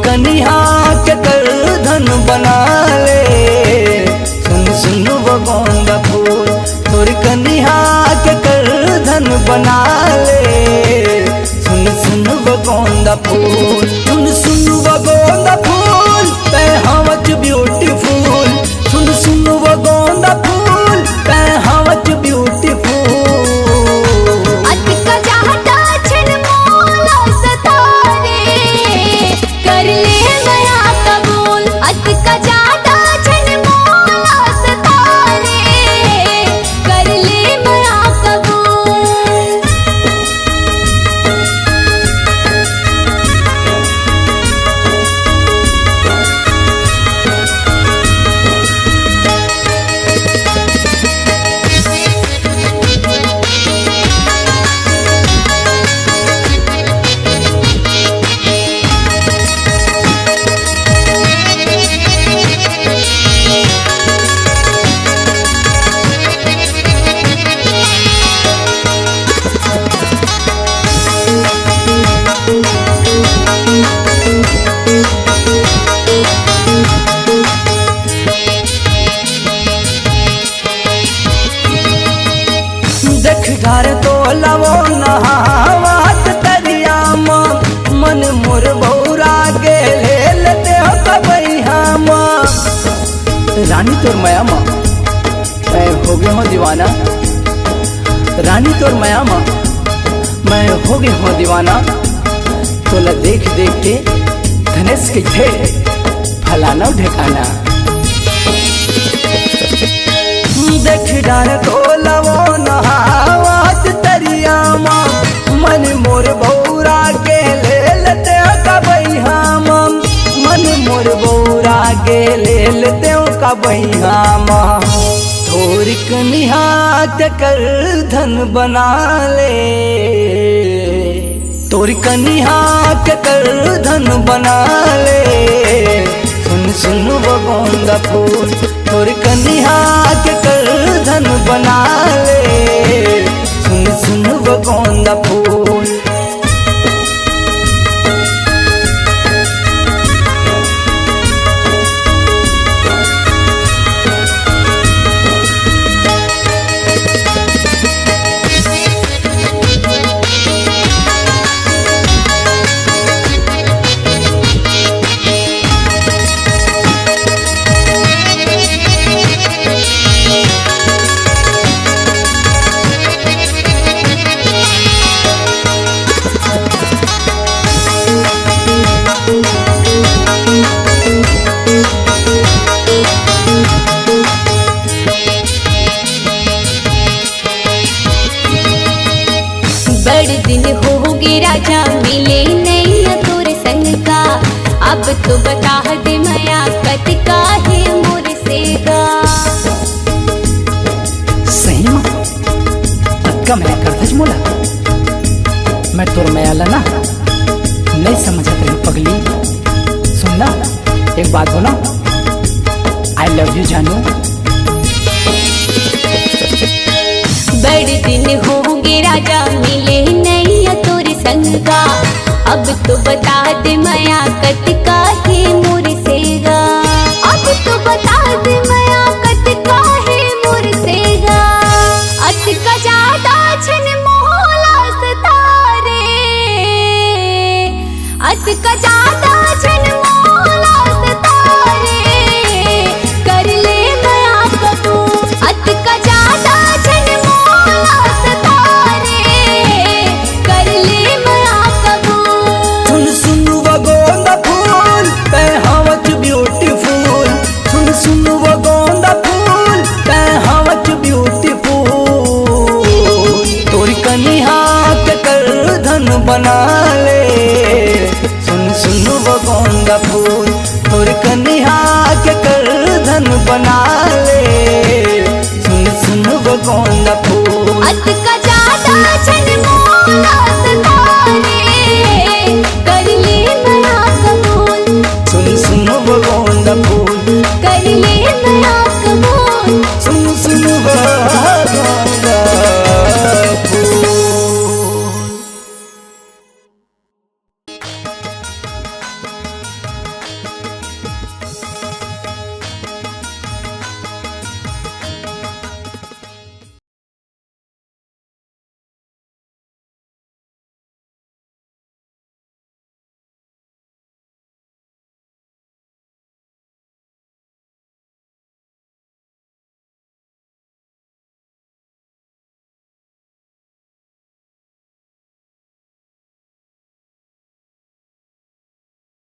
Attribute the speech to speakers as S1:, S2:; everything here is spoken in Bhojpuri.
S1: कनिहा के कर धन बना ले। सुन सुन वो गोंदा फूल तोरी कनिहा के कर धन बना ले। सुन सुन वो गोंदा फूल सुन सुन वो गोंदा फूल ते हवच ब्यूटीफुल। सुन सुन वो गोंदा फूल ते हवच ब्यूटीफुल। घर तो लवो नहावत तरिया मन मोर बौरा के ले लेते हो कबैया माँ। रानी तोर माया माँ मैं हो गया हूँ दीवाना। रानी तोर माया माँ मैं हो गया हूँ दीवाना। तोला देख देख के धनेश के थे फलाना ढेकाना। देख डार तो लवो नहावत तरिया माँ मन मोर बौरा के ले लेते हो कबैया माँ। मन मोर बौरा के ले लेते हो कबैया माँ। तोरी कनिहा के कर धन बना ले। तोरी कनिहा के कर धन बना ले। सुन सुन वो गोंदा फूल तोरी कनिहा के कर धन बना ले। सुन सुन वो गोंदा फूल।
S2: दिन होगे राजा मिले नहीं तोर संग का। अब तो बता दे माया कत का है मोर सेगा।
S1: सही माँ पक्का मैं कर मोला। मैं तोर माया लाना नहीं समझा तेरे पगली। सुनना एक बात बोला आई लव यू जानू।
S2: बड़े दिन होंगे राजा मिले नहीं तोर संग का। अब तो बता दे माया कत का है मोर सेगा। अब तो बता दे माया कत का है मोर सेगा। अत का ज्यादा छन मोहला सतारे। अत का ज्यादा छन मोहला सतारे। कर ले माया कबूल। अत का ज्यादा
S1: बना ले। सुन सुन वो गोंदा फूल तोरी कनिहा के कर धन बना ले। सुन सुन वो गोंदा फूल।
S2: अत का ज्यादा छन मोहला